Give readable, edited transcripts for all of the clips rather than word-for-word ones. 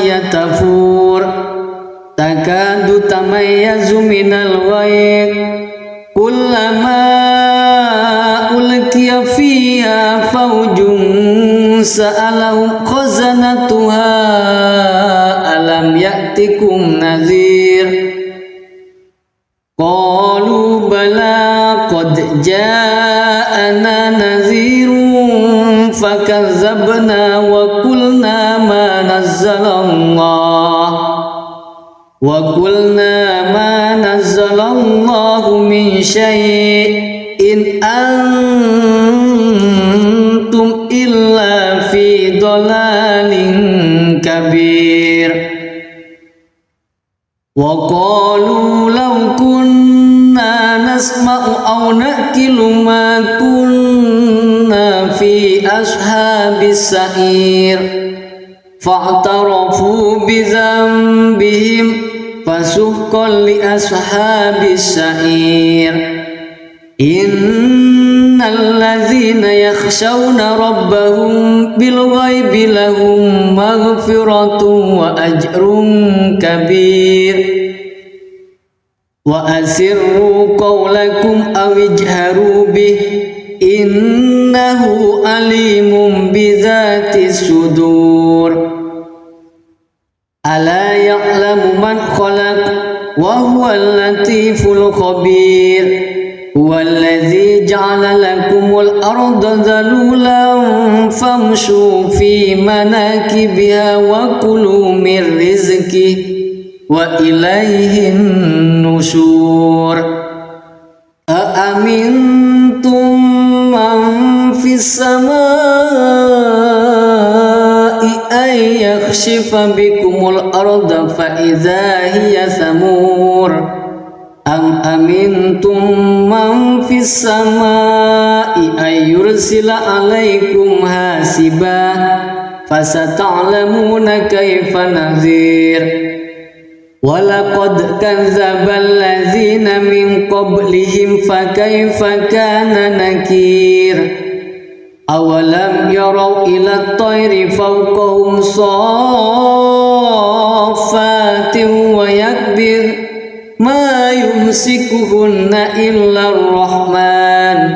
وهي تفور تكاد تميز من الغيظ كلما ألقي فيها فوج سألهم خزنتها ألم يأتكم نذير قالوا بلى قد جاءنا نذير فكذبنا وقلنا ما نزل الله من شيء إن أنتم إلا في ضلال كبير وقالوا لو كنا نسمع أو نأكل ما كنا في أصحاب السعير فاعترفوا بذنبهم فسحقا لأصحاب السعير إن الذين يخشون ربهم بالغيب لهم مغفرة وأجر كبير وأسروا قولكم أو اجهروا به إنه عليم بذات الصدور ألا يعلم من خلق وهو اللطيف الخبير هو الذي جعل لكم الأرض ذلولا فامشوا في مناكبها وكلوا من رزقه وإليه النشور أأمنتم من في السماء أن يخسف بكم الأرض فإذا هي ثمور أم أمنتم من في السماء أن يرسل عليكم حاسبا فستعلمون كيف نذير ولقد كذب الذين من قبلهم فكيف كان نكير أولم يروا إلى الطير فوقهم صافات ويكبر ما يمسكهن إلا الرحمن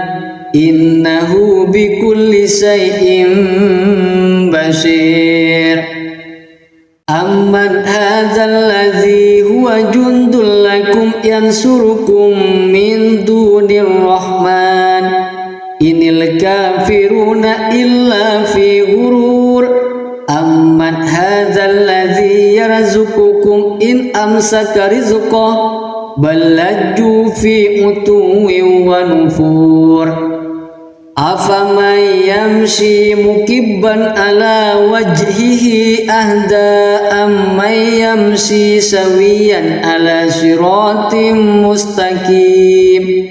إنه بكل شيء بصير أمن هذا الذي هو جند لكم ينصركم من دون الرحمن إن الكافرون إلا في غرور أمن هذا الذي يرزقكم إن أمسك رزقه بل لجوا في عتو ونفور أفمن يمشي مكبا على وجهه أهدى أمن يمشي سويا على صراط مستقيم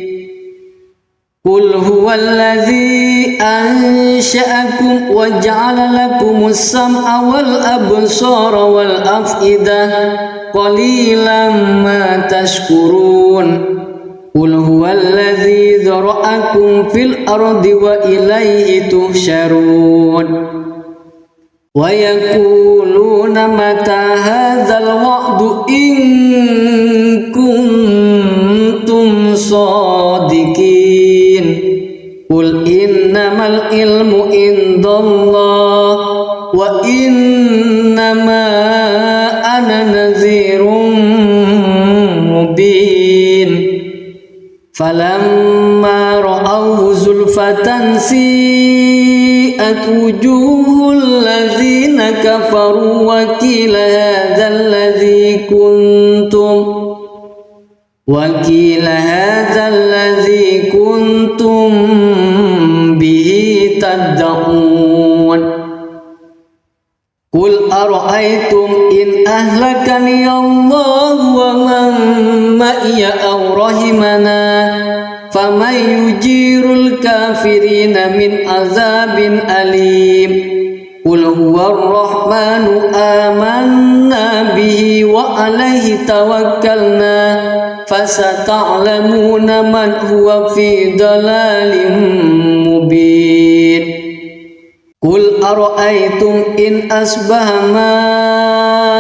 قل هو الذي أنشأكم وجعل لكم السمع والأبصار والأفئدة قليلا ما تشكرون قل هو الذي ذرأكم في الأرض وإليه تحشرون ويقولون متى هذا الوعد إن كنتم صادقين قل إنما العلم عند الله وإنما أنا نذير مبين فلما رأوه زلفة سيئت وجوه الذين كفروا وقيل هذا الذي كنتم به تدعون قل أرأيتم إن أهلكني الله ومن معي أو رحمنا فمن يجير الكافرين من عذاب أليم قل هو الرحمن آمنا به وعليه توكلنا فستعلمون من هو في ضلال مبين قل أرأيتم إن أصبح ماؤكم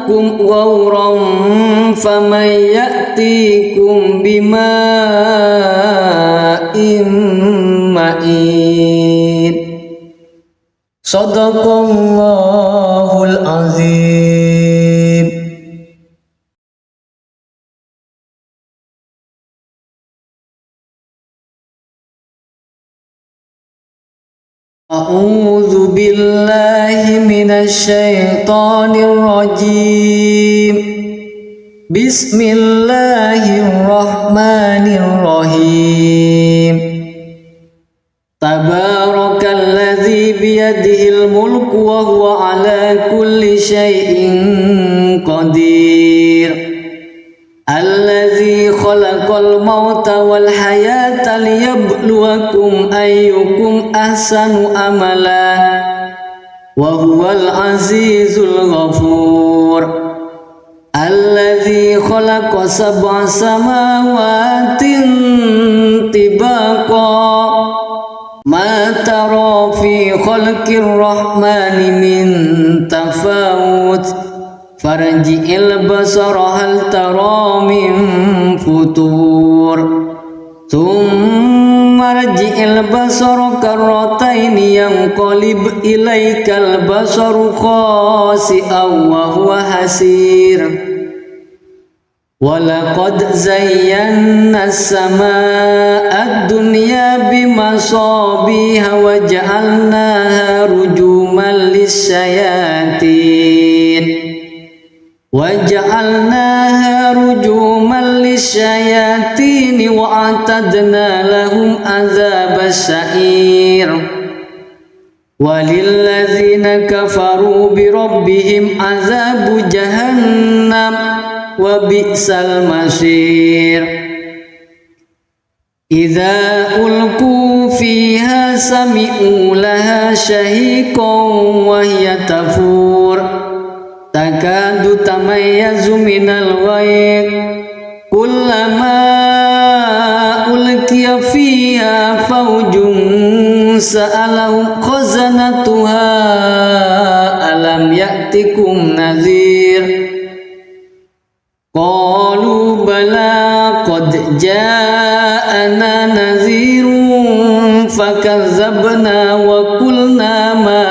زادكم غورا فمن يأتيكم بماء معين صدق الله العظيم. أعوذ بالله من الشيطان الرجيم. بسم الله الرحمن الرحيم. تبارك الذي بيده الملك وهو على كل شيء قدير. الذي خلق الموت والحياة ليبلوكم أيكم أحسن عملا وهو العزيز الغفور. الذي خلق 7 سماوات طباقا ما ترى في خلق الرحمن من تفاوت فارجع البصر هل ترى من فطور ثم ارجع البصر كرتين ينقلب إليك البصر خاسئا وهو حسير. ولقد زينا السماء الدنيا بمصابيح وجعلناها رجوما للشياطين وأعتدنا لهم عذاب السعير. وللذين كفروا بربهم عذاب جهنم وبئس المصير. إذا ألقوا فيها سمعوا لها شهيقا وهي تفور تكاد تميز من الغيظ كلما ألقي فيها فوج سألهم خزنتها ألم يأتكم نذير قالوا بلى قد جاءنا نذير فكذبنا وقلنا ما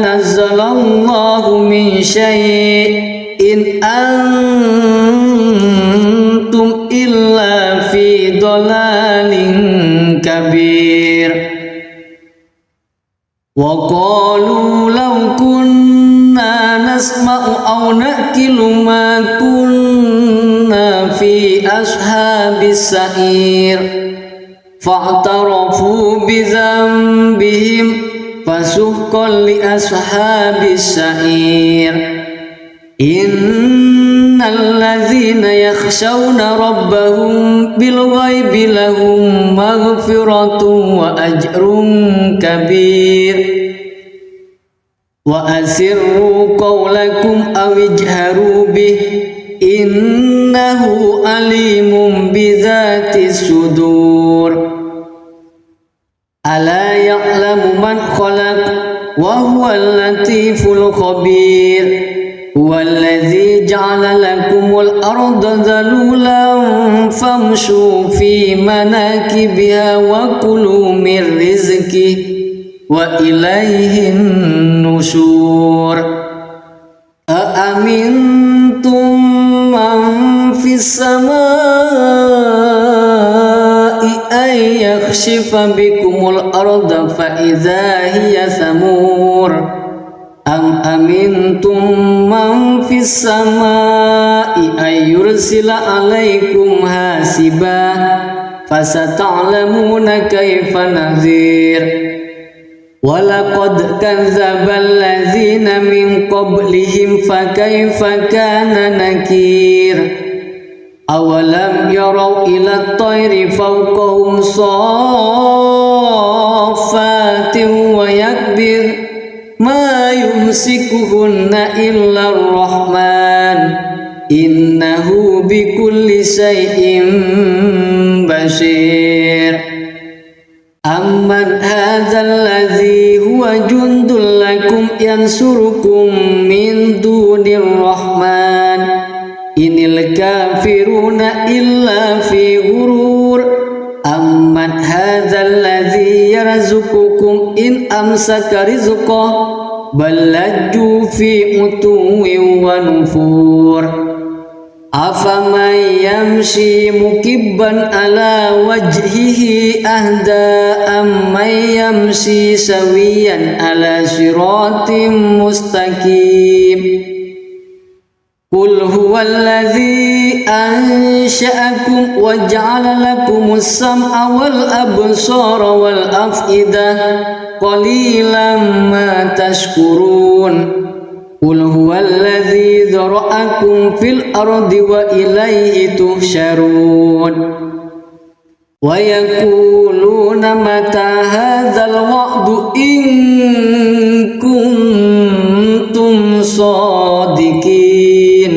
نزل الله من شيء إن أنتم إلا في ضلال كبير. وقالوا لو كنا نسمع أو نأكل ما كنا في أصحاب السعير فاعترفوا بذنبهم فسحقا لأصحاب السعير. إن الذين يخشون ربهم بالغيب لهم مغفرة وأجر كبير. وأسروا قولكم أو اجهروا به إنه عليم بذات الصدور. ألا يعلم من خلق وهو اللطيف الخبير. هو الذي جعل لكم الأرض ذلولا فامشوا في مناكبها وكلوا من رزقه وإليه النشور. أأمنتم من في السماء أن يخسف بكم الأرض فإذا هي ثمور أم أمنتم من في السماء أن يرسل عليكم حاسبا فستعلمون كيف نذير. ولقد كذب الذين من قبلهم فكيف كان نكير. أولم يروا إلى الطير فوقهم صافات ويكبر ما يمسكهن إلا الرحمن إنه بكل شيء بصير. Amman hadzal ladzi huwa jundul lakum yansurukum min dunir rahman inil kafiruna illa fi ghurur. Amman hadzal ladzi yarzuqukum in amsaka rizqah bal lajju fi utuwin wa nufur. Afaman yamshi mukibban ala wajhihi ahda amman yamshi sawiyan ala siratim mustaqim. Qul huwallazi ansha'akum wa ja'ala lakumus sam'a wal absara wal af'idah qalilan ma tashkurun. Qul huwallazi dzara'akum fil ardi wa ilaihi tuhsyarun. Wa yaquluna mata hadzal wa'du in kuntum shadiqin.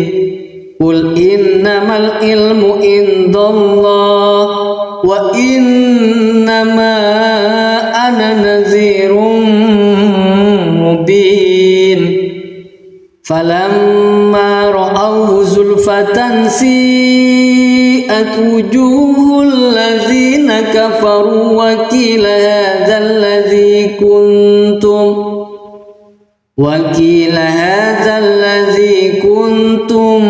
Qul innamal ilmu indallah wa innama ana nadhirun mubin. Falamma ra'awhu zulfatan si'at wujuhul ladzina kafaru wa qila hadzal ladzi kuntum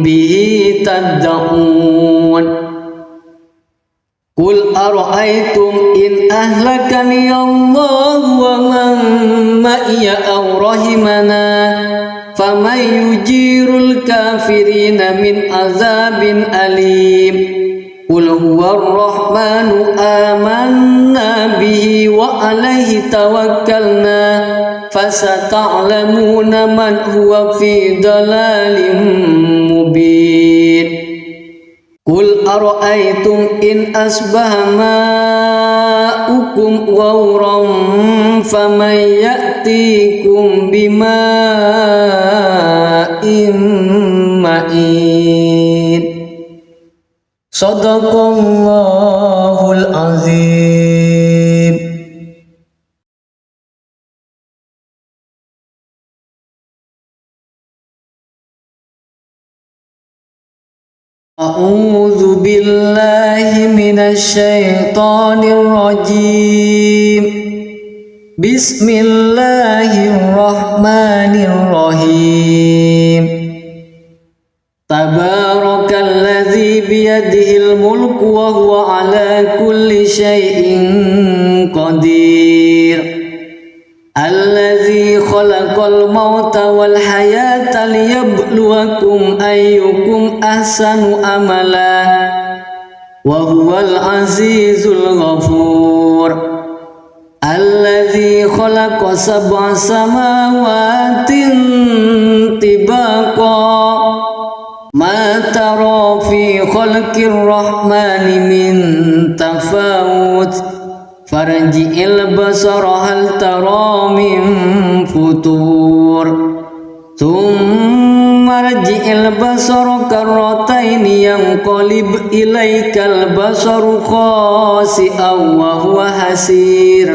bihi tad'un. Qul ara'aytum in ahlakani Allah wa man ma'iya aw rahimana faman yujirul kafirina min azabin alim. Qul huwar rahmanu amanna bihi wa alaihi tawakkalna fasata'lamuna man huwa fi dalalin mubin. Qul ara'aytum in asbaha ma'ukum ghawran faman ya'tikum bima'in ma'in. Shadaqallahul azim. A'udzu billahi minasy syaithanir rajim. Bismillahirrahmanirrahim. Tabarakalladzi biyadihil mulku wa huwa ala kulli syai'in qadir. Alladzi khalaqal mauta wal hayata liyabluwakum ayyukum ahsanu amala wa huwal azizul ghafur. Alladzi khalaqa sab'a samawatin tibaqa ma tara fi khalqir rahmani min tafawut farji'il basara hal tara min futur thumma rji'il basara karrataini yanqalib ilaikal basaru khasi'an wa huwa hasir.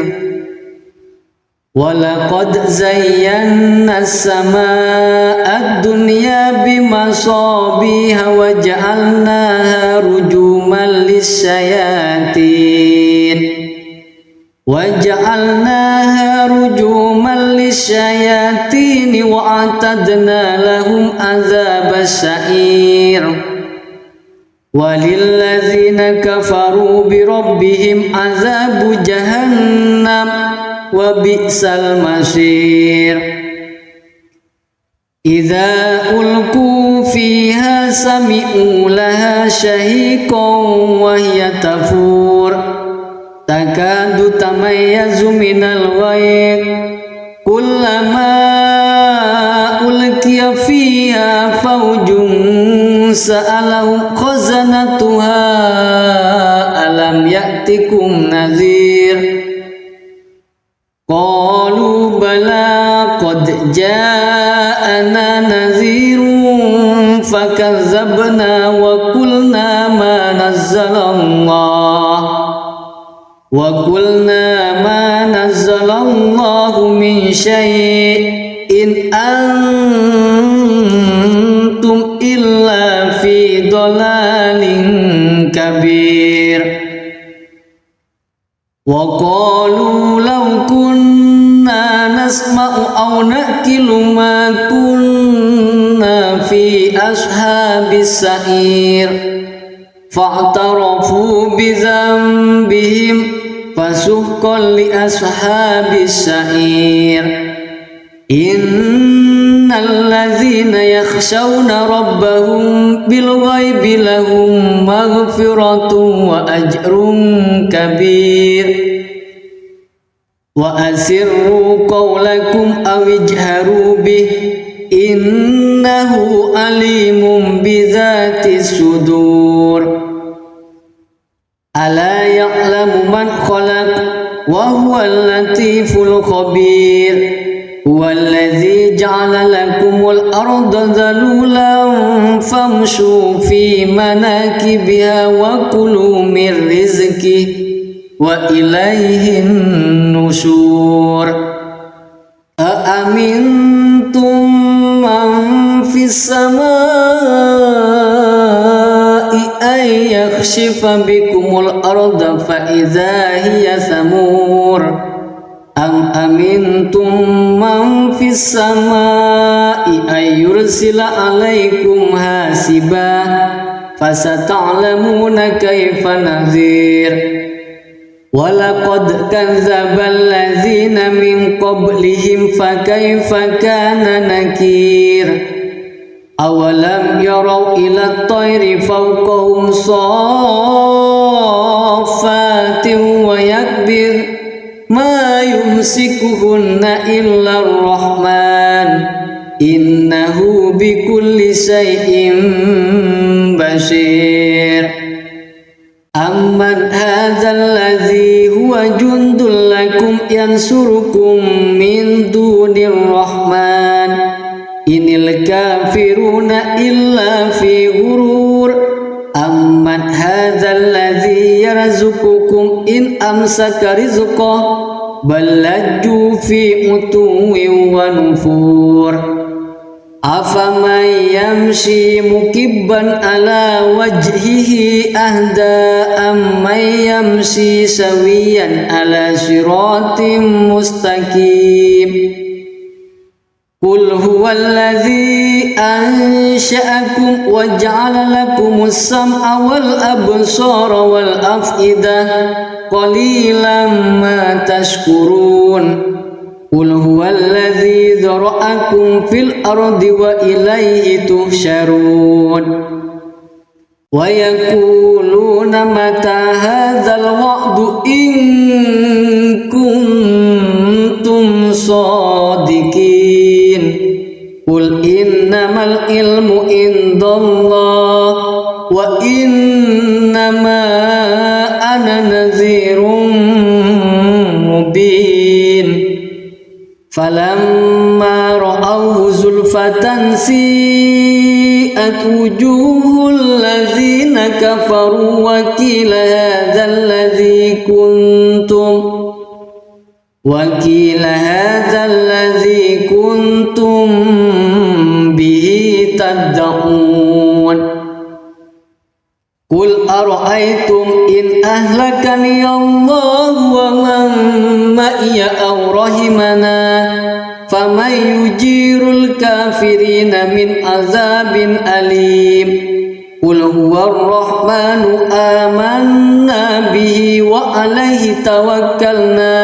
Walaqad zayyana as-samaa'a ad-dunya bimasabiha wa ja'alnaha rujuman lis-syayatin wa a'tadna lahum adzabas sa'ir. Walilladzina kafaru bi rabbihim adzabu jahannam wa bi'sal masir. Idza ulqu fiha sami'u laha shahiqan wa hiya tafur takadu tamayyazu minal ghayr kullama ulqiya fiha fawjun sa'alahum khazanatuha alam ya'tikum nadhir. Qalu bala qad ja'ana nadhirun fakazzabna wa qulna ma nazzalallah wa qulna ma nazzalallahu min syai'in antum illa fi dhalalin kabir wa qalu law kunna nasma'u aw naqilu ma kunna fi ashabis sa'ir fa'tarafu bi dhanbihim fasuhqan li ashabis sa'ir innal ladzina yakhshawna rabbahum bil ghaibi lahum maghfiratun wa ajrun kabir wa asirru qawlakum aw ijharu bih innahu alimun bizatis sudur ala ya'lamu man khalaq wa huwal latiful khabir huwallazi ja'ala lakumul arda dhalulan famshu fi manakibiha wa kulu min rizqihi wa ilayhin nusyur aamintum man fis samaa'i ay yakhshifa bikumul arda fa idza hiya samur am amintum man fis samaa'i ay yursila alaikum hasiba fasata'lamuna kaifa nadhir walaqad kadzdzabal ladzina min qablihim fakaifa kana nakir awalam yarau ila at-tayri fawqahum saffatin wa yakbir ma yumsikuhunna illa ar-rahman innahu bikulli shay'in basir amman hadzal ladzi huwa jundul lakum yansurukum min dunir rahman inil kafiruna illa fi ghurur amman hadzal ladzi yarzuqukum in amsaka rizqahu bal lajju fi utuwin wa nufur afaman yamshi mukibban ala wajhihi ahda amman yamshi sawiyan ala siratim mustaqim qul huwallazi ansha'akum wa ja'ala lakumus sam'a wal absara wal af'idah qalilan ma tashkurun qul huwallazi dzara'akum fil ardi wa ilayhi tuhsyarun wa yaquluna mata hadzal wa'du in kuntum shadiqin qul innamal ilmu indallah wa innama ana nadhirun mubin falamma ra'awhu zulfatan si'at wujuhul ladzina kafaru wa qila hadzal ladzi kuntum bihi tad'un qul ara'aytum in ahlakani Allah wa man ma'iya aw rahimana faman yujirul kafirina min azabin alim qul huwar rahmanu amanna bihi wa alaihi tawakkalna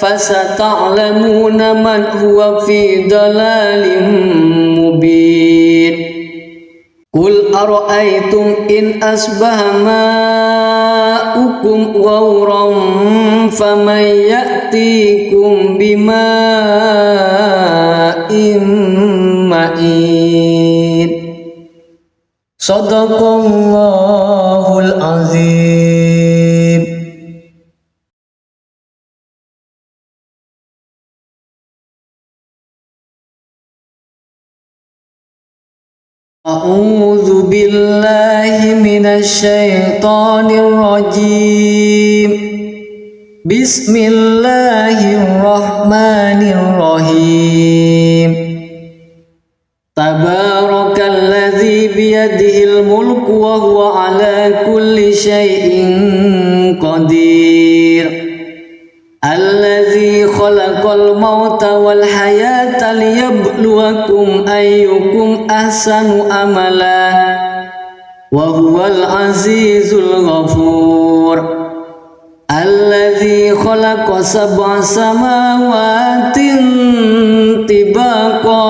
fasata'lamuna man huwa fi dalalin mubin qul ara'aytum in asbaha ma'ukum ghawran faman ya'tikum bima'in ma'in Sadaqallahul azim. A'udzu billahi minasy syaithanir rajim. Bismillahirrahmanirrahim. Tabarakalladzi biyadihil mulku wa huwa ala kulli syai'in qadir. Alladzi khalaqal mauta wal hayata liyabluwakum ayyukum ahsanu amala wa huwal azizul ghafur. Alladzi khalaqa sab'a samawatin tibaqa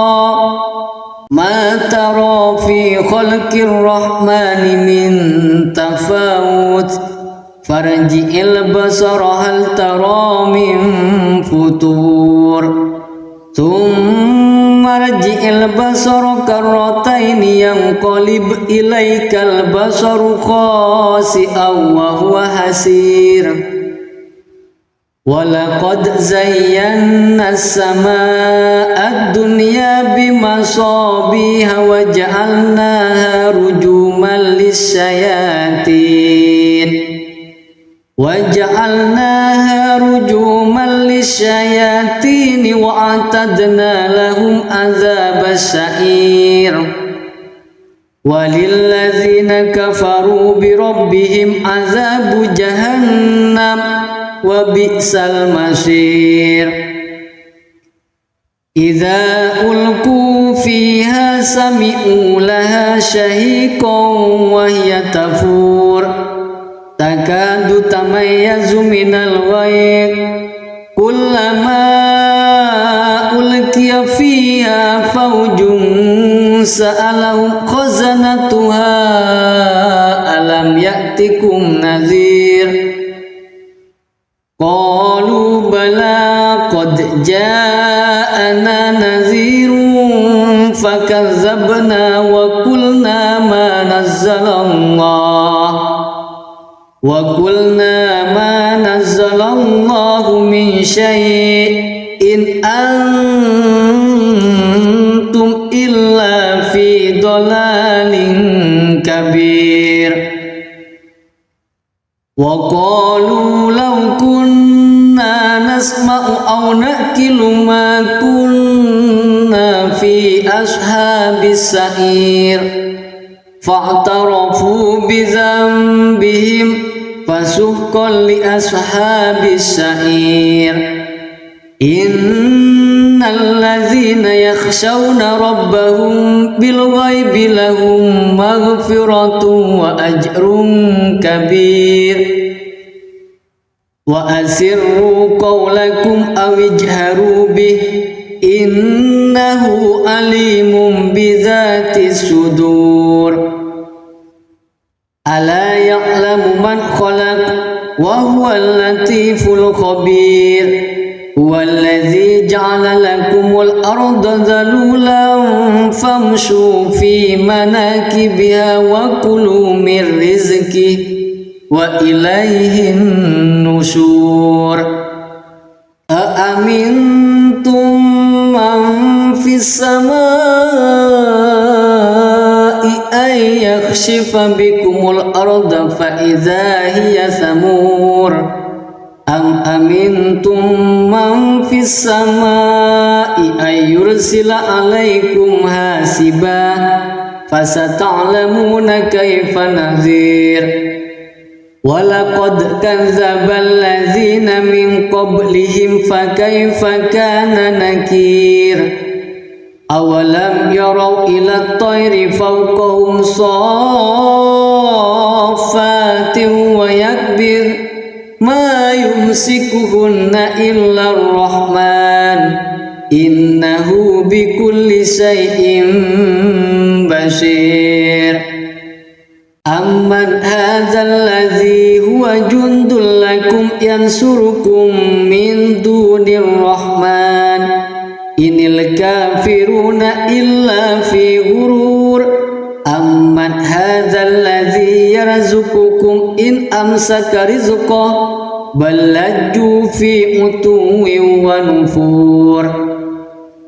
ma tara fi khalqir rahmani min tafawut farji'il basara hal tara min futur thumma rji'il basara karrataini yanqalib ilaikal basaru khasi'an wa huwa hasir. Walaqad zayyana as-samaa'a ad-dunya bimasabiha wa ja'alnaha rujuman lis-syayatin wa a'tadna lahum adzabas sa'ir. Walilladzina kafaru bi rabbihim adzabu jahannam wa bi'sal masir. Idza ulqu fiha sami'u laha shahiqan wa hiya tafur takadu tamayyazu minal ghayr kullama ulqiya fiha fawjun sa'alahum khazanatuha alam ya'tikum nadhir. Qalu bala qad ja'ana nadhirun fakazzabna wa qulna ma nazzalallahu min syai'in antum illa fi dhalalin kabir. Wa qalu law kunna nasma'u aw naqilu ma kunna fi ashabis sa'ir fa'tarafu bi dhanbihim fasuhqan li ashabis sa'ir. Innal ladzina yakhshawna rabbahum bil ghaibi lahum maghfiratun wa ajrun kabir. Wa asirru qawlakum aw ijharu bih innahu alimun bidzatis sudur. Ala ya'lamu man khalaq wa huwal latiful khabir. Huwallazi ja'ala lakumul arda dhalulan famshu fi manakibiha wa kulu min rizqihi wa ilaihin nusyur. Aamintum man fis samaa'i ay yakhshifa bikumul arda fa idza hiya thamur. Am amintum man fis samaa'i ay yursila alaikum hasiba fasata'lamuna kaifa nadhir. Walaqad kadzdzaba alladzina min qablihim fakaifa kana nakir. Awalam yarau ila at-tayri fawqahum saffatin wa yakbir ma yumsikuhunna illa ar-rahman innahu bikulli syai'in basir. Amman hadzal ladzi huwa jundul lakum yansurukum min dunir rahman inil kafiruna illa fi ghurur. Amman hadzal ladzi yarzuqukum in amsaka rizqah bal lajju fi utuwin wa nufur.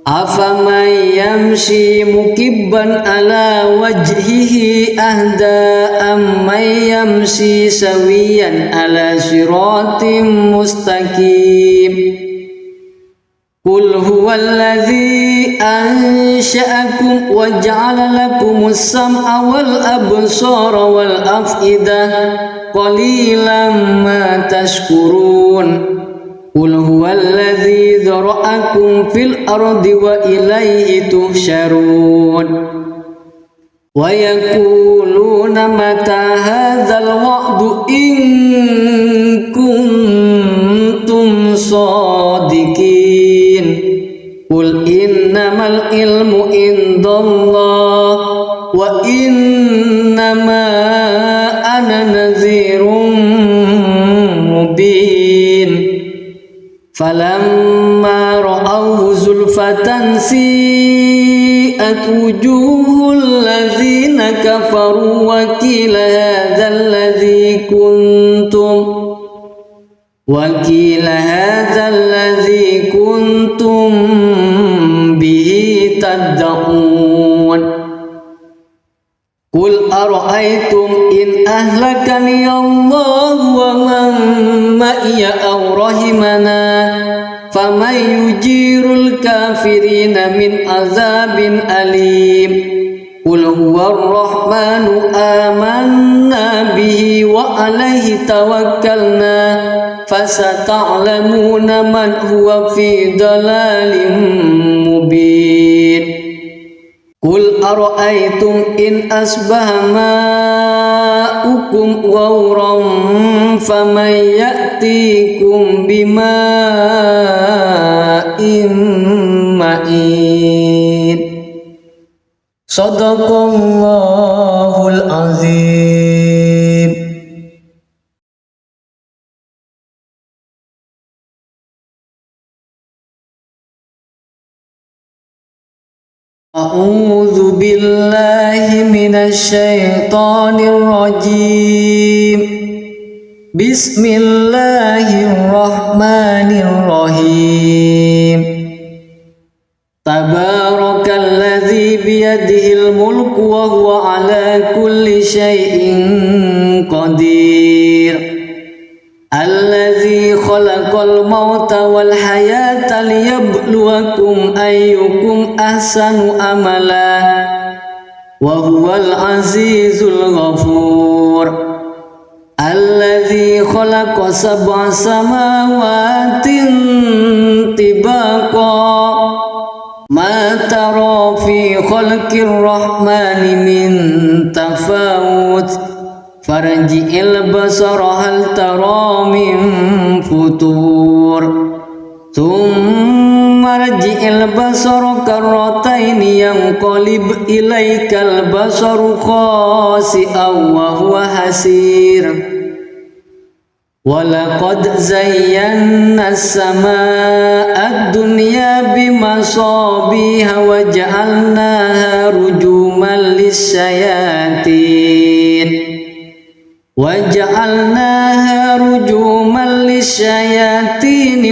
Afaman yamshi mukibban ala wajhihi ahda amman yamshi sawiyan ala siratim mustaqim. Qul huwallazi ansha'akum wa ja'ala lakumus sam'a wal absara wal af'idah qalilan ma tashkurun. Qul huwallazi dzara'akum fil ardi wa ilaihi tuhsyarun. Wa yaquluna mata hadzal wa'du in kuntum shadiqin. Qul innamal ilmu indallah wa innama ana nadhirun mubin. Falamma ra'awhu zulfatan si'at wujuhul ladzina kafaru wa qila hadzal ladzi kuntum bihi tad'un. Qul ara'aytum in ahlakani Allah wa man ma'iya aw rahimana faman yujirul kafirina min azabin alim. Qul huwar rahmanu amanna bihi wa alaihi tawakkalna fasata'lamuna man huwa fi dalalin mubin. Qul ara'aytum in asbaha ma'ukum ghauran faman ya'tikum bima'in ma'in. Shadaqallahul azim. A'udzu billahi minasy syaithanir rajim. Bismillahirrahmanirrahim. Tabarakalladzi biyadihil mulku wa huwa ala kulli syai'in qadir. Alladzi khalaqal mauta wal hayata liyabluwakum ayyukum ahsanu amala wa huwal azizul ghafur. Alladzi khalaqa sab'a samawatin tibaqa ma tara fi khalqir rahmani min tafawut farji'il basara hal tara min futur thumma rji'il basara karrataini yanqalib ilaikal basaru khasi'an wa huwa hasir. Walaqad zayyana as-samaa'a ad-dunya bimasabiha wa ja'alnaha rujuman lis-syayatin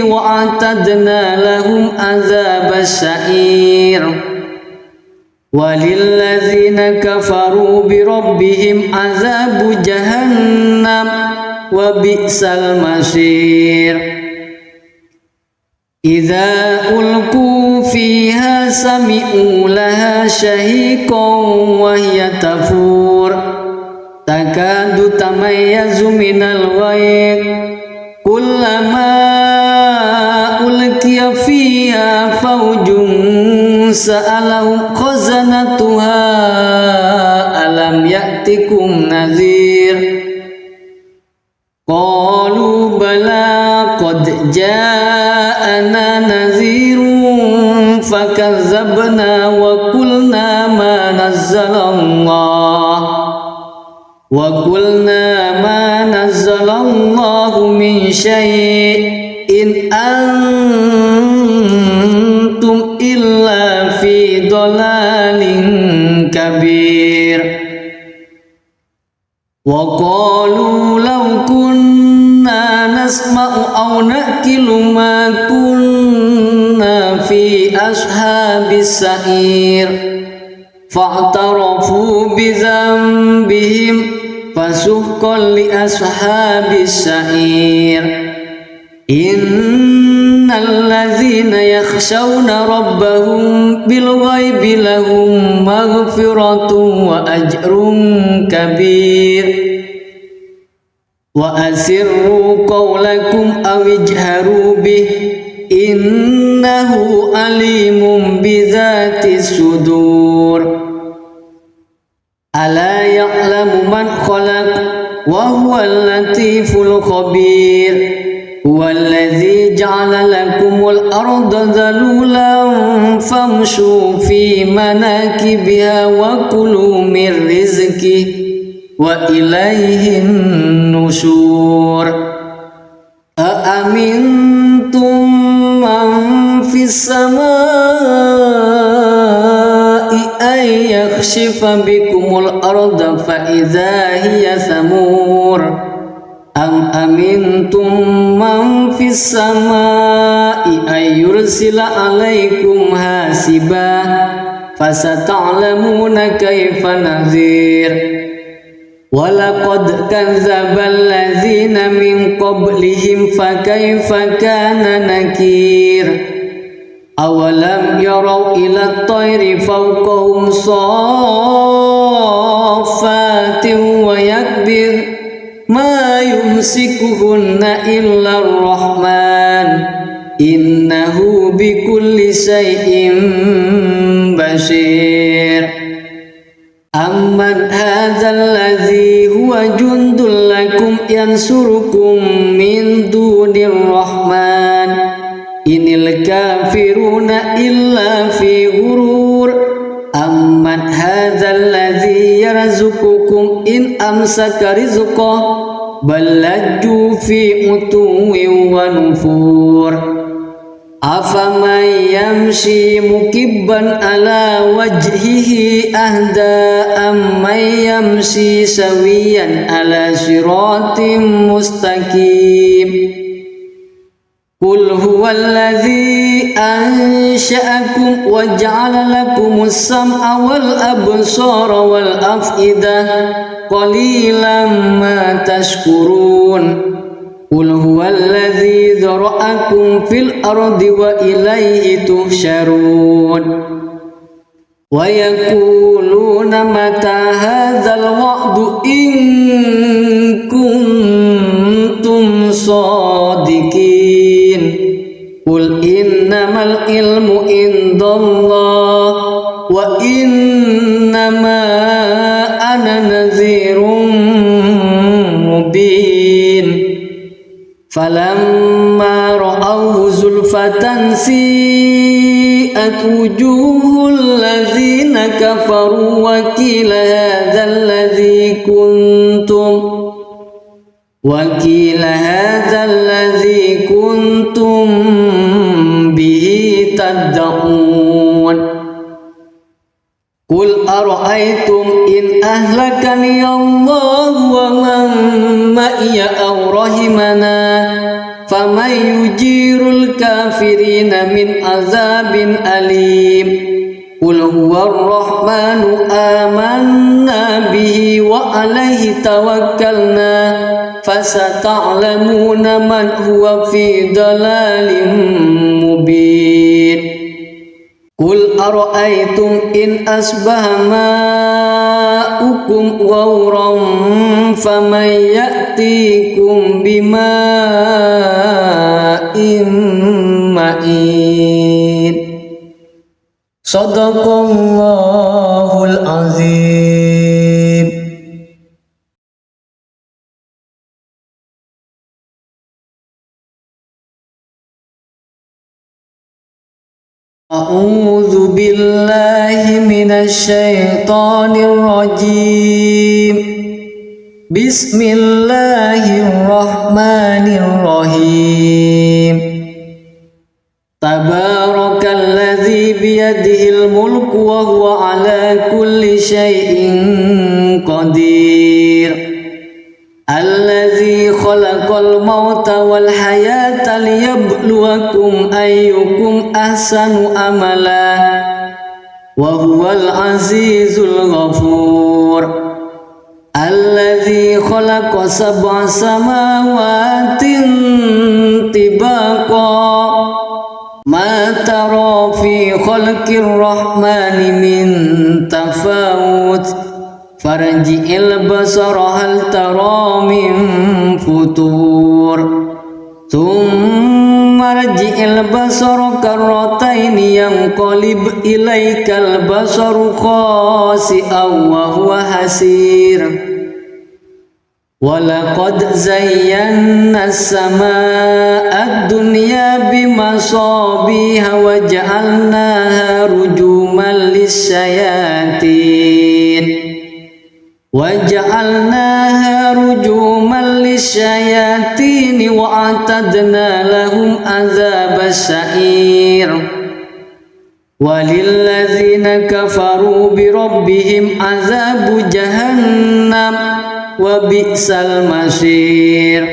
wa a'tadna lahum adzabas sa'ir. Walilladzina kafaru bi rabbihim adzabu jahannam wa bi'sal masir. Idza ulqu fiha sami'u laha shahiqan wa hiya tafur takadu tamayyazu minal ghayz kullama ulqiya fiha fawjun sa'alahum khazanatuha alam ya'tikum nadhir. Qalu bala qad ja'ana nadhirun fakazzabna wa qulna ma nazzalallahu min syai'in antum illa fi dhalalin kabir. Wa qalu law kunna nasma'u aw naqilu ma kunna في أصحاب السعير فاعترفوا بذنبهم فسحقا لأصحاب السعير إن الذين يخشون ربهم بالغيب لهم مغفرة وأجر كبير وأسروا قولكم أو اجهروا به إنه عليم بذات الصدور ألا يعلم من خلق وهو اللطيف الخبير هو الذي جعل لكم الأرض ذلولا فامشوا في مناكبها وكلوا من رزقه وإليه النشور أأمنتم من في السماء أن يخسف بكم الأرض فإذا هي ثمور أم أمنتم من في السماء أن يرسل عليكم حاسبا فستعلمون كيف نذير ولقد كذب الذين من قبلهم فكيف كان نكير أولم يروا إلى الطير فوقهم صافات ويكبر ما يمسكهن إلا الرحمن إنه بكل شيء بصير أمن هذا الذي هو جند لكم ينصركم من دون الرحمن إن الكافرون إلا في غرور أمن هذا الذي يرزقكم إن أمسك رزقه بل لجوا في عتو ونفور أفمن يمشي مكبا على وجهه أهدى أمن يمشي سويا على صراط مستقيم قل هو الذي أنشأكم وجعل لكم السمع والأبصار والأفئدة قليلا ما تشكرون قل هو الذي ذرأكم في الأرض وإليه تحشرون ويقولون متى هذا الوعد إن كنتم صادقين قل إنما العلم عند الله وإنما أنا نذير مبين فلما رأوه زلفة سيئت وجوه الذين كفروا وقيل هذا الذي كنتم به تدعون قل أرأيتم إن أهلكني الله ومن معي أو رحمنا فمن يجير الكافرين من عذاب أليم قل هو الرحمن آمنا به وعليه توكلنا فستعلمون من هو في ضلال مبين قل أرأيتم إن أصبح ماؤكم غورا فمن يأتيكم بماء معين صدق الله العظيم. أعوذ بالله من الشيطان الرجيم. بسم الله الرحمن الرحيم. تبارك الذي بيده الملك وهو على كل شيء قدير. الذي خلق khalaqal mauta wal hayata liyabluwakum ayyukum ahsanu amala wa huwal azizul ghafur. Alladzi khalaqa sab'a samawatin tibaqa ma tara fi khalqir rahmani min tafawut farji'il basara hal tara min futur thumma rji'il basara karrataini yanqalib ilaikal basaru khasi'an wa huwa hasir. Walaqad zayyana as-samaa'a ad-dunya bimasabiha wa ja'alnaha rujuman lis-syayatin wa a'tadna lahum adzabas sa'ir. Walilladzina kafaru bi rabbihim adzabu jahannam wa bi'sal masir.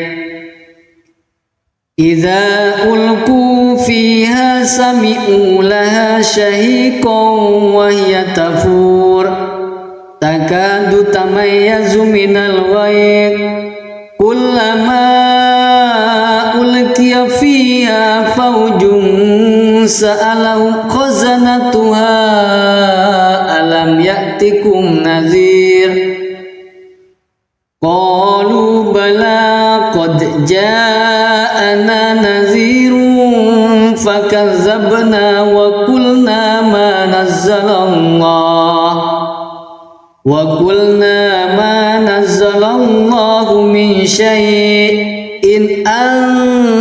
Idza ulqu fiha sami'u laha shahiqan wa hiya tafur takadu tamayyazu minal ghayz kullama ulqiya fiha fawjun sa'alahum khazanatuha alam ya'tikum nadhir. Qalu bala qad ja'ana nadhirun fakazzabna wa qulna ma nazzalallahu min syai'in antum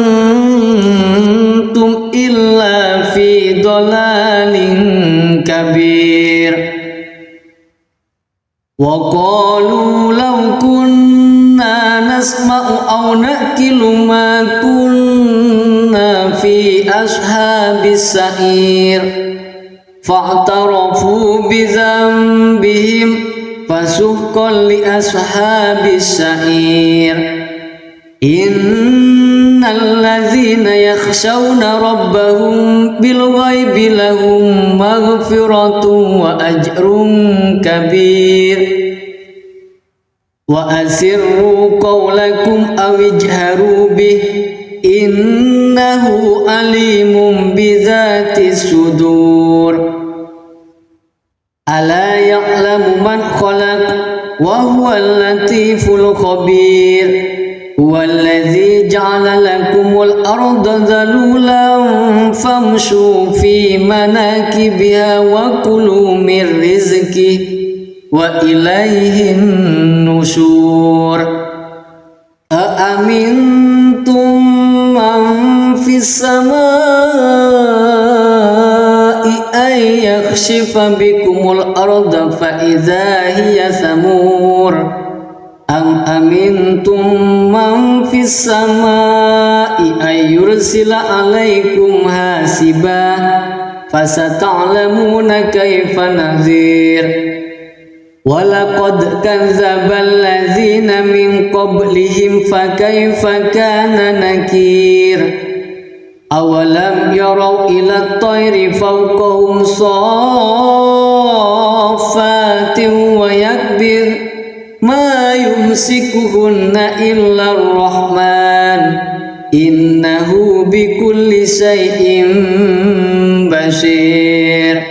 illa fi dhalalin kabir. Wa qalu law kunna nasma'u aw naqilu ma kunna fi ashabis sa'ir fa'tarafu bi dhanbihim fasuhqan li ashabis sa'ir. Innal ladzina yakhshawna rabbahum bil ghaibi lahum maghfiratun wa ajrun kabir. Wa asirru qawlakum aw ijharu bih innahu alimun bidzatis sudur. Ala ya'lamu man khalaq wa huwal latiful khabir. Huwallazi ja'ala lakumul arda dhalulan famshu fi manakibiha wa kulu min rizqihi wa ilayhin nusyur. Aamintum man fis samaa'i ay yakhshifa bikumul arda fa idza hiya thamur. Am amintum man fis samaa'i ay yursila alaikum hasiba fasata'lamuna kaifa nadhir. Walaqad kadzdzabal ladzina min qablihim fakaifa kana nakir. Awalam yarau ila at-tayri fawqahum saffatin wa yakbir ma yumsikuhunna illa ar-rahman innahu bikulli shay'in basir.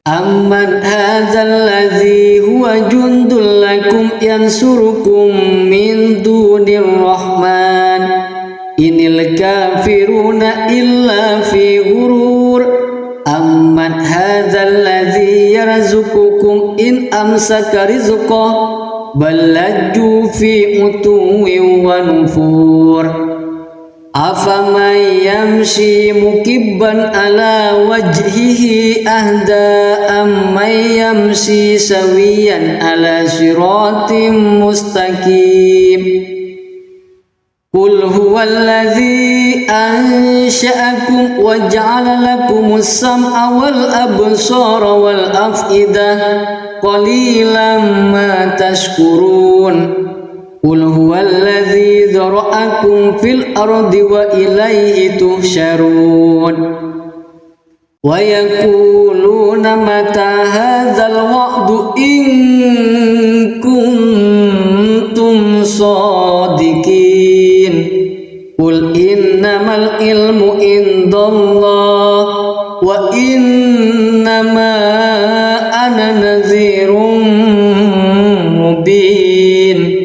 Amman hadzal ladzi huwa jundul lakum yansurukum min dunir rahman inil kafiruna illa fi ghurur. Amman hadzal ladzi yarzuqukum in amsaka rizqahu bal lajju fi utuwwin wa nufur. Afaman yamshi mukibban ala wajhihi ahda amman yamshi sawiyan ala siratim mustaqim. Qul huwallazi ansha'akum wa ja'ala lakumus sam'a wal absara wal af'idah qalilan ma tashkurun. قل هو الذي ذرأكم في الأرض وإليه تحشرون ويقولون متى هذا الوعد إن كنتم صادقين قل إنما العلم عند الله وإنما أنا نذير مبين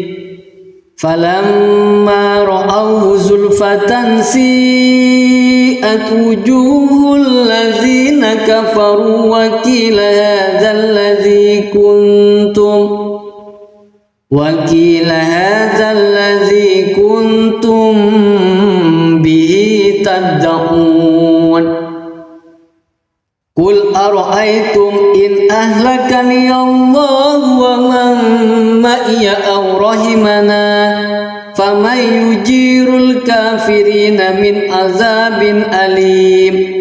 فلما رأوه زلفة سيئت وجوه الذين كفروا وقيل هذا الذي كنتم به تدعون قل أرأيتم إن أهلكني الله ومن معي أو رحمنا فمن يجير الكافرين من عذاب أليم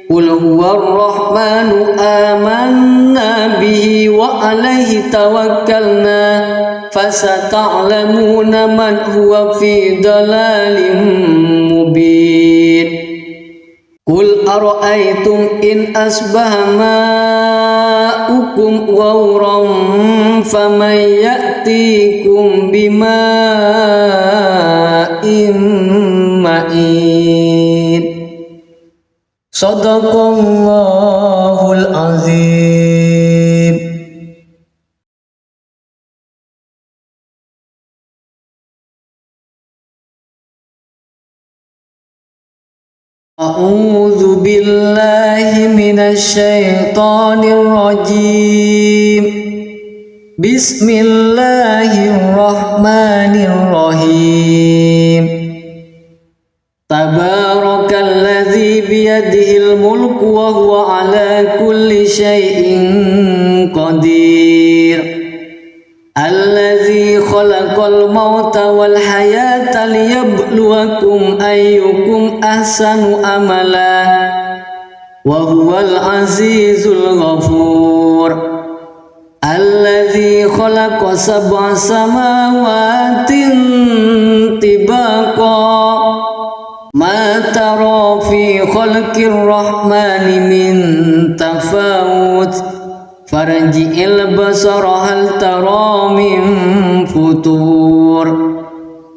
قل هو الرحمن آمنا به وعليه توكلنا فستعلمون من هو في ضلال مبين قل أرأيتم إن أصبح ماؤكم غورا فمن يأتيكم بماء معين صدق الله العظيم. أعوذ بالله من الشيطان الرجيم بسم الله الرحمن الرحيم تبارك الذي بيده الملك وهو على كل شيء قدير الذي خلق الموت والحياة ليبلوكم أيكم أحسن عملا وهو العزيز الغفور الذي خلق 7 سماوات طباقا ما ترى في خلق الرحمن من تفاوت فارجع البصر هل ترى من فطور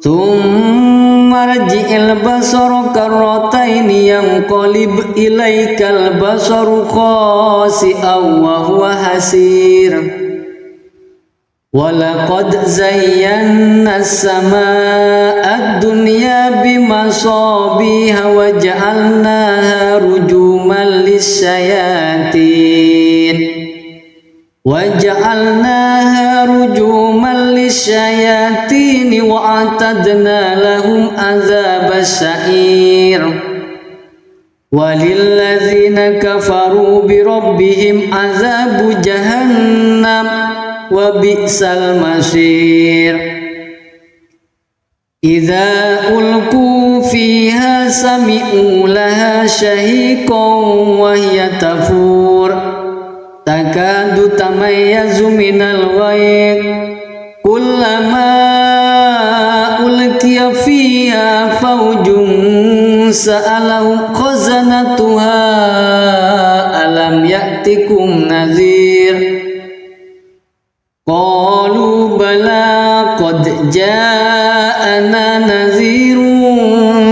ثم ارجع البصر كرتين ينقلب إليك البصر خاسئا وهو حسير ولقد زينا السماء الدنيا بمصابيح وجعلناها رجوما للشياطين وأعتدنا لهم عذاب السعير وللذين كفروا بربهم عذاب جهنم وبئس المصير إذا ألقوا فيها سمعوا لها شهيقا وهي تفور تكاد تميز من الغيظ كلما ألقي فيها فوج سألهم خزنتها ألم يأتكم نذير قالوا بلى قد جاءنا نذير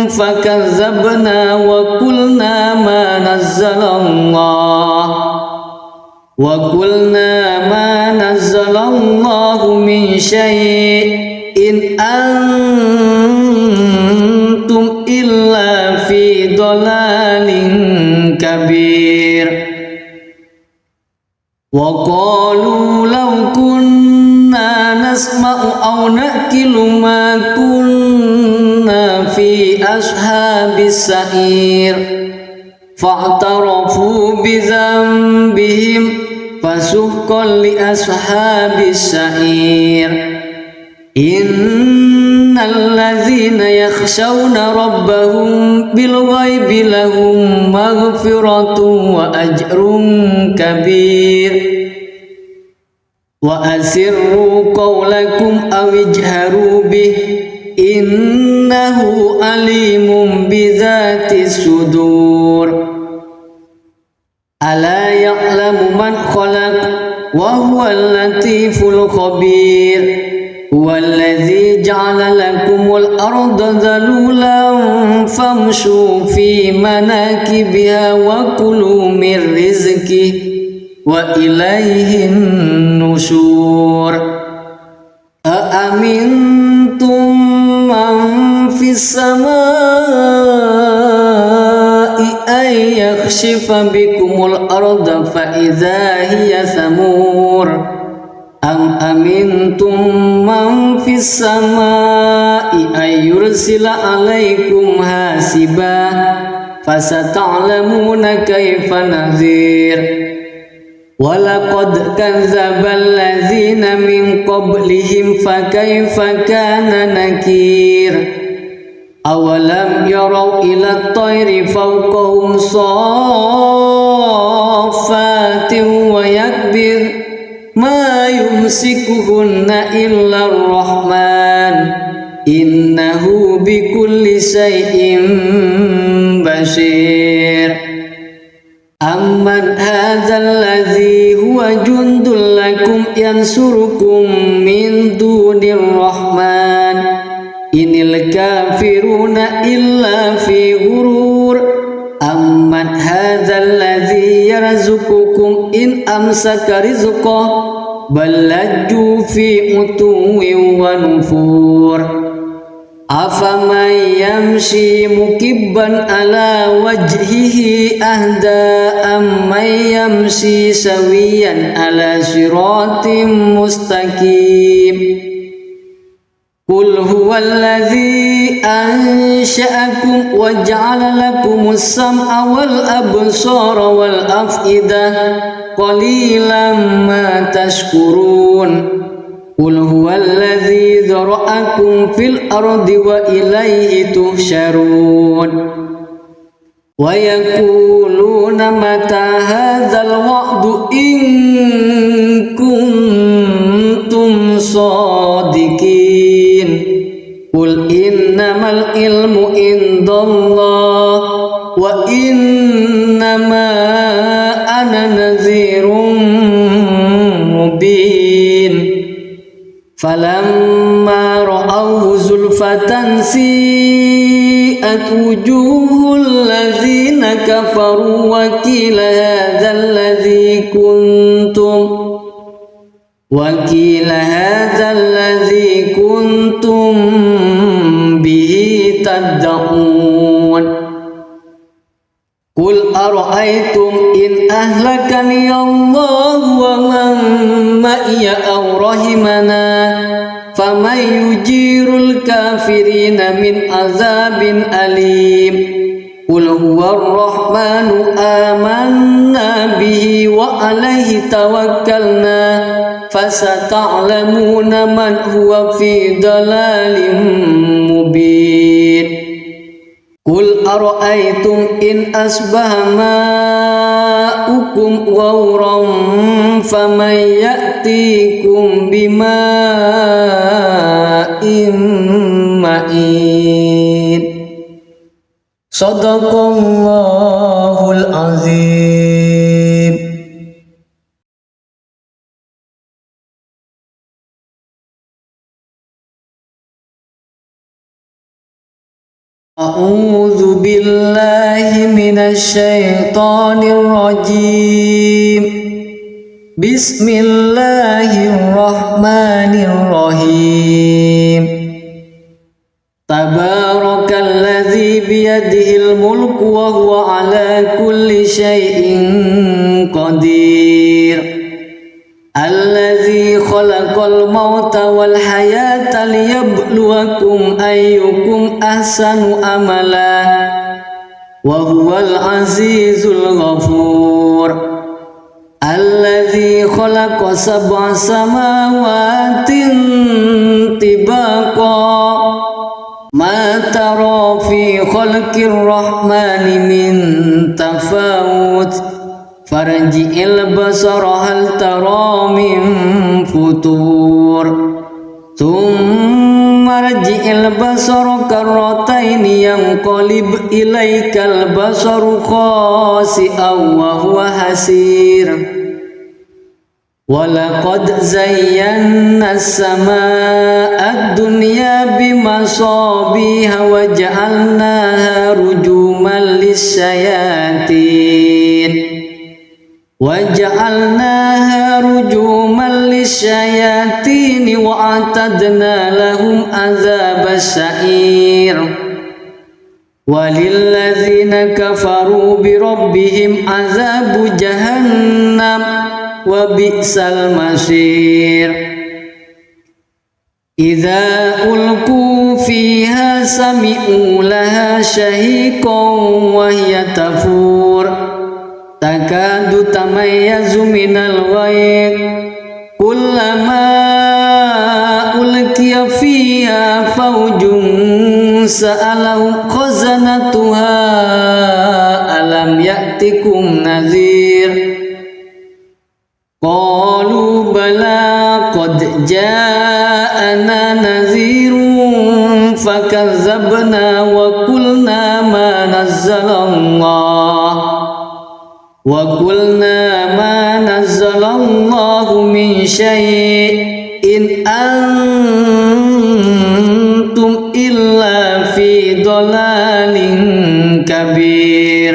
فكذبنا وقلنا ما نزل الله من شيء إن أنتم إلا في ضلال كبير وقالوا لو كنا نسمع أو نأكل ما كنا في أصحاب السعير فاعترفوا بذنبهم فسحقا لأصحاب السعير إن الذين يخشون ربهم بالغيب لهم مغفرة وأجر كبير وأسروا قولكم أو اجهروا به إنه عليم بذات الصدور ألا يعلم من خلق وهو اللطيف الخبير هو الذي جعل لكم الأرض ذلولا فامشوا في مناكبها وكلوا من رزقه وإليه النشور أأمنتم من في السماء أن يخسف بكم الأرض فإذا هي ثمور أم أمنتم من في السماء أن يرسل عليكم حاسبا فستعلمون كيف نذير ولقد كذب الذين من قبلهم فكيف كان نكير أولم يروا إلى الطير فوقهم صافات ويكبر ما يمسكهن إلا الرحمن إنه بكل شيء بشير أمن هذا الذي هو جند لكم ينصركم من دون الرحمن إن الكافرون إلا في غرور أمن هذا الذي يرزقكم إن أمسك رزقه بل لجوا في عتو ونفور أفمن يمشي مكبا على وجهه أهدى أمن يمشي سويا على صراط مستقيم قل هو الذي أنشأكم وجعل لكم السمع والأبصار والأفئدة قليلا ما تشكرون قل هو الذي ذرأكم في الأرض وإليه تحشرون ويقولون متى هذا الوعد إن كنتم صادقين قل إنما العلم عند الله وإنما أنا نذير مبين فلما رأوه زلفة سيئت وجوه الذين كفروا وقيل هذا الذي كنتم به تدعون قل أرأيتم إن أهلكني الله ومن معي أو رحمنا فمن يجير الكافرين من عذاب أليم قل هو الرحمن آمنا به وعليه توكلنا فستعلمون من هو في ضلال مبين قل أرأيتم إن أصبح ماؤكم غورا فمن يأتيكم بماء معين صدق الله العظيم. أعوذ بالله من الشيطان الرجيم. بسم الله الرحمن الرحيم. تبارك الذي بيده الملك وهو على كل شيء قدير. الذي خلق الموت والحياة ليبلوكم أيكم أحسن عملا وهو العزيز الغفور. الذي خلق 7 سماوات طباقا ما ترى في خلق الرحمن من تفاوت farji'il basara hal tara min futur thumma rji'il basara karrataini yanqalib ilaikal basaru khasi'an wa huwa hasir walaqad zayyana as-samaa'a ad-dunya bimasabiha wa ja'alnaha rujuman lisyayatin wa a'tadna lahum adzabas sa'ir walilladzina kafaru bi rabbihim adzabu jahannam wa bi'sal masir idza ulqu fiha sami'u laha shahiqan wa hiya tafur takadu tamayyazu minal ghayr kullama ulqiya fiha fawjun sa'alahum khazanatuha alam ya'tikum nadhir qalu bala qad ja'ana nadhirun fakazzabna wa qulna ma nazzalallahu min syai'in antum illa fi dhalalin kabir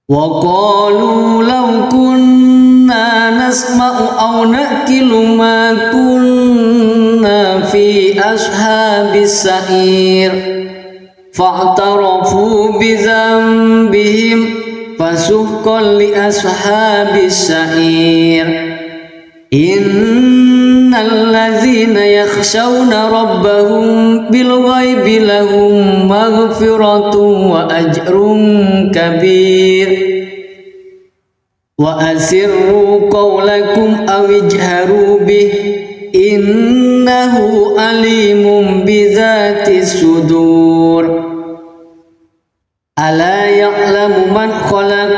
wa qalu law kunna nasma'u aw naqilu ma kunna fi ashabis sa'ir fa'tarafu bi dhanbihim fasuhqan li ashabis sa'ir innal ladzina yakhshawna rabbahum bil ghaibi lahum maghfiratun wa ajrun kabir wa asirru qawlakum aw ijharu bih innahu alimun bidzatis sudur ala ya'lamu man khalaq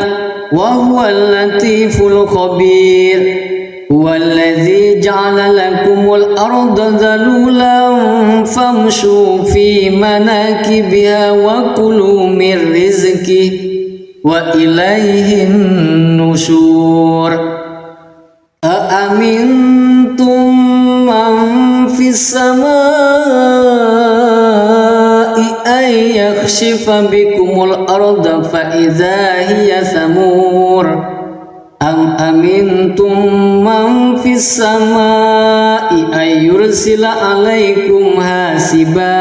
wa huwal latiful khabir huwallazi ja'ala lakumul arda dhalulan famshu fi manakibiha wa kulu min rizqihi wa ilaihin nusyur aamintum man fis samaa'i ay yakhshifa bikumul arda fa idza hiya thamur am amintum man fis samaa'i ay yursila alaikum hasiba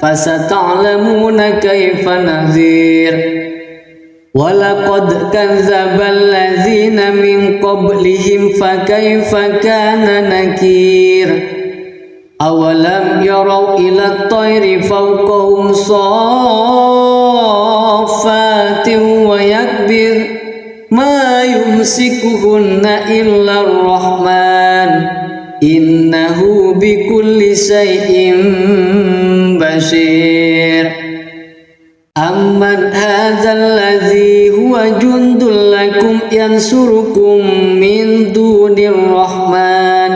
fasata'lamuna kaifa nadhir walaqad kadzdzabal ladzina min qablihim fakaifa kana nakir awalam yarau ila at-tayri fawqahum saffatin wa yakbir ma yumsikuhunna illa ar-rahman innahu bikulli shay'in basir amman hadzal ladzi huwa jundul lakum yansurukum min dunir rahman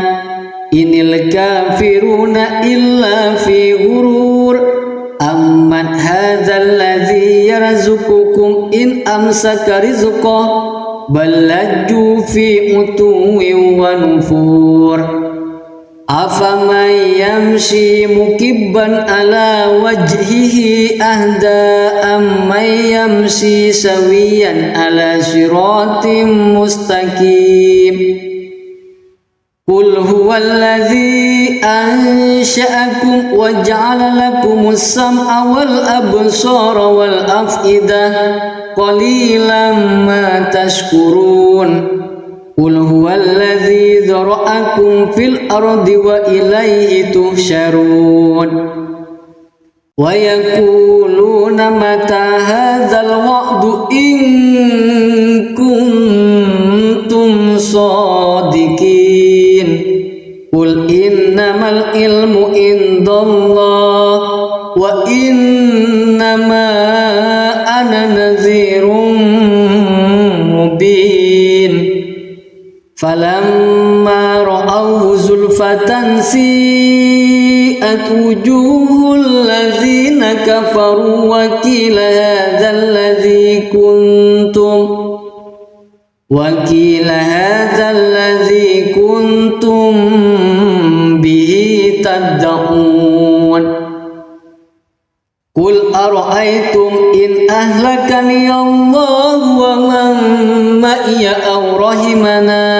inil kafiruna illa fi ghurur amman hadzal ladzi yarzuqukum in amsaka rizqahu bal lajju fi utuwin wa nufur afaman yamshi mukibban ala wajhihi ahda amman yamshi sawiyan ala siratim mustaqim qul huwallazi ansha'akum wa ja'ala lakumus sam'a wal absara wal af'idah qalilan ma tashkurun qul huwallazi dzara'akum fil ardi wa ilayhi tuhsyarun wa yaquluna mata hadzal wa'du in kuntum shadiqin qul innamal ilmu indallah wa innama ana nadhirun فلما رأوه زلفة سيئت وجوه الذين كفروا وقيل هذا الذي كنتم به تدعون قل أرأيتم إن أهلكني الله ومن معي أو رحمنا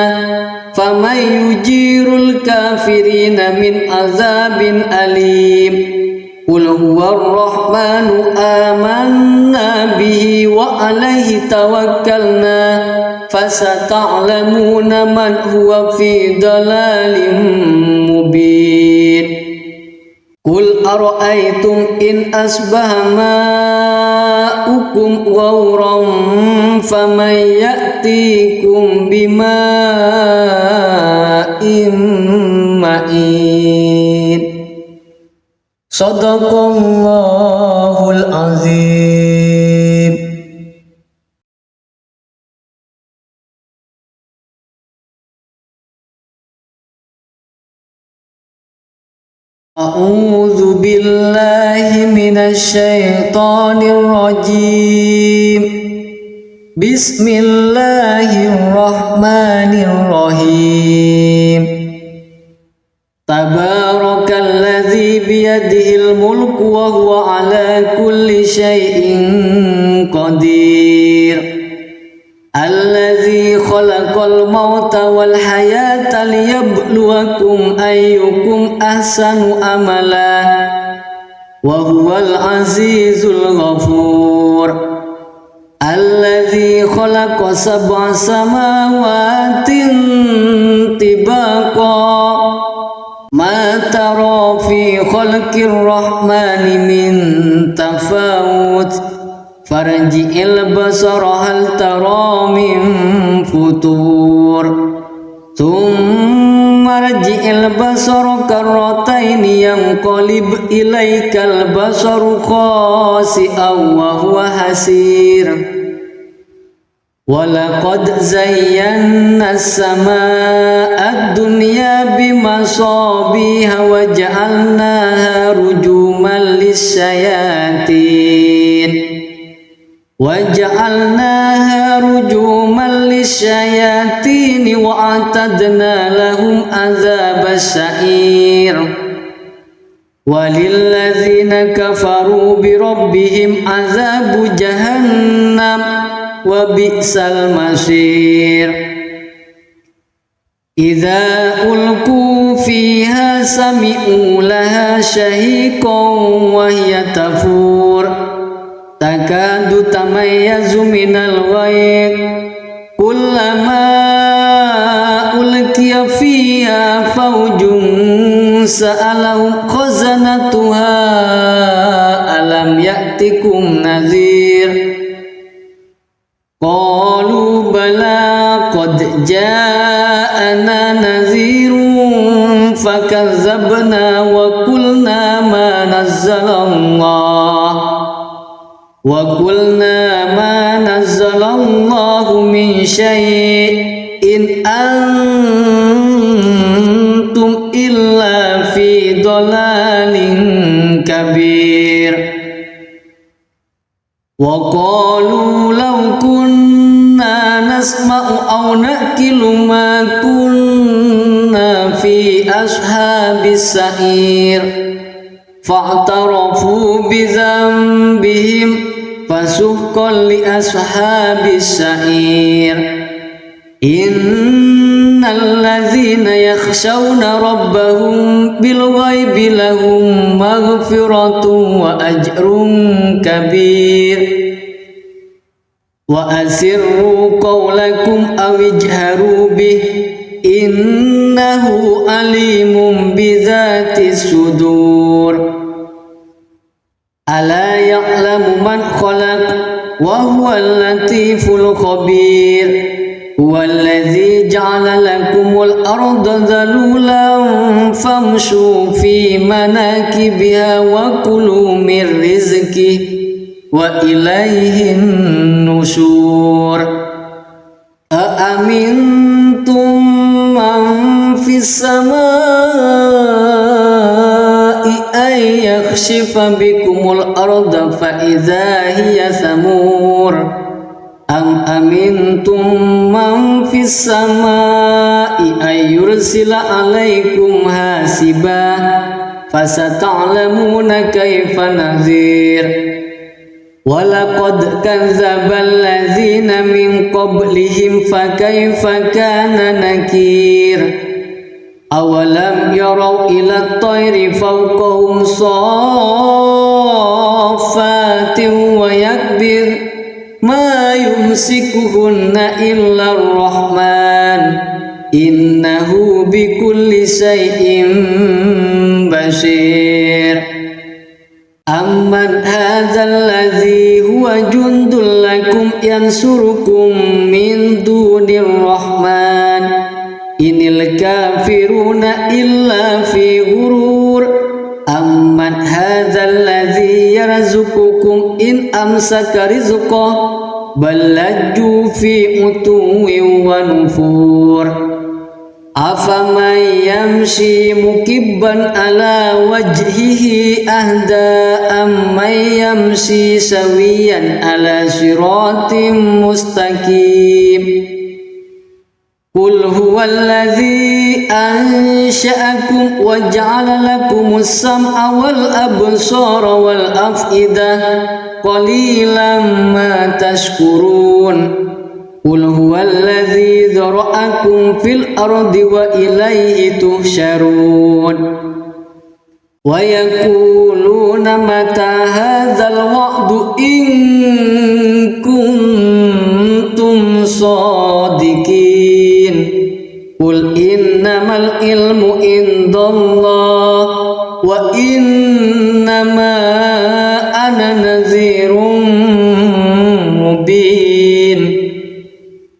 فمن يجير الكافرين من عذاب أليم قل هو الرحمن آمنا به وعليه توكلنا فستعلمون من هو في ضلال مبين قل أرأيتم إن أصبح ماؤكم غورا فمن يأتيكم بماء معين صدق الله العظيم. أعوذ بالله من الشيطان الرجيم. بسم الله الرحمن الرحيم. تبارك الذي بيده الملك وهو على كل شيء قدير. الذي خلق الموت والحياة ليبلوكم أيكم أحسن عملا وهو العزيز الغفور. الذي خلق 7 سماوات طباقا ما ترى في خلق الرحمن من تفاوت فارجع البصر هل ترى من فطور ثم ارجع البصر كرتين ينقلب إليك البصر خاسئا وهو حسير. ولقد زينا السماء الدنيا بمصابيح وجعلناها رجوما للشياطين وأعتدنا لهم عذاب السعير. وللذين كفروا بربهم عذاب جهنم وبئس المصير. إذا ألقوا فيها سمعوا لها شهيقا وهي تفور تكاد تميز من الغيظ كلما ألقي فيها فوج سألهم خزنتها ألم يأتكم نذير قالوا بلى قد جاءنا نذير فكذبنا وقلنا ما نزل الله من شيء إن أنتم إلا في ضلال كبير. وقالوا لو كنا نسمع أو نأكل ما كنا في أصحاب السعير فاعترفوا بذنبهم فسحقا لأصحاب السعير. إن الذين يخشون ربهم بالغيب لهم مغفرة وأجر كبير. وأسروا قولكم أو اجهروا به إنه عليم بذات الصدور. ألا يعلم من خلق وهو اللطيف الخبير. هو الذي جعل لكم الأرض ذلولا فامشوا في مناكبها وكلوا من رزقه وإليه النشور. أأمنتم السماء أن يخسف بكم الأرض فإذا هي ثمور أم أمنتم من في السماء أن يرسل عليكم حاسبا فستعلمون كيف نذير ولقد كذب الذين من قبلهم فكيف كان نكير أولم يروا إلى الطير فوقهم صافات ويكبر ما يمسكهن إلا الرحمن إنه بكل شيء بصير أمن هذا الذي هو جند لكم ينصركم من دون الرحمن إن الكافرون إلا في غرور أمن هذا الذي يرزقكم إن أمسك رزقه بل لجوا في عتو ونفور أفمن يمشي مكبا على وجهه أهدى أمن يمشي سويا على صراط مستقيم قل هو الذي أنشأكم وجعل لكم السمع والأبصار والأفئدة قليلا ما تشكرون قل هو الذي ذرأكم في الأرض وإليه تحشرون ويقولون متى هذا الوعد إن كنتم صادقين قل إنما العلم عند الله وإنما أنا نذير مبين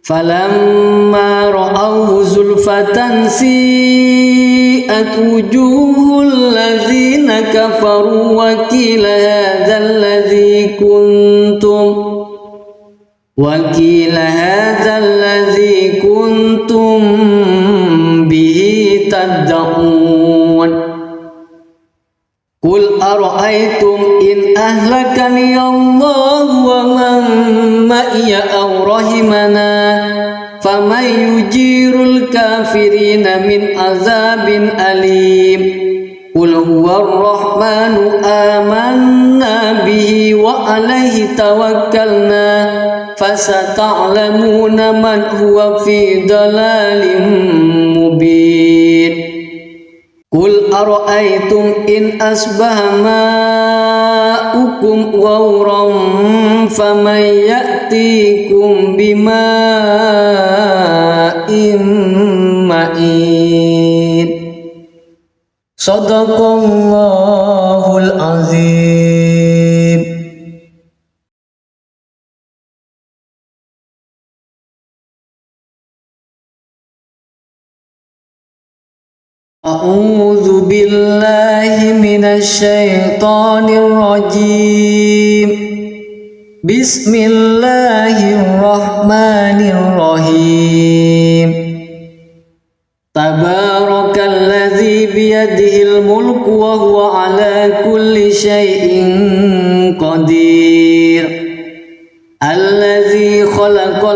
فلما رأوه زلفة سيئت وجوه الذين كفروا وقيل هذا الذي كنتم به تدعون قل أرأيتم إن أهلكني الله ومن معي أو رحمنا فمن يجير الكافرين من عذاب أليم قل هو الرحمن آمنا به وعليه توكلنا فستعلمون من هو في ضلال مبين قل أرأيتم إن أصبح ماؤكم غورا فمن يأتيكم بماء معين صدق الله العظيم. أعوذ بالله من الشيطان الرجيم بسم الله الرحمن الرحيم تبارك الذي بيده الملك وهو على كل شيء قدير الذي خلق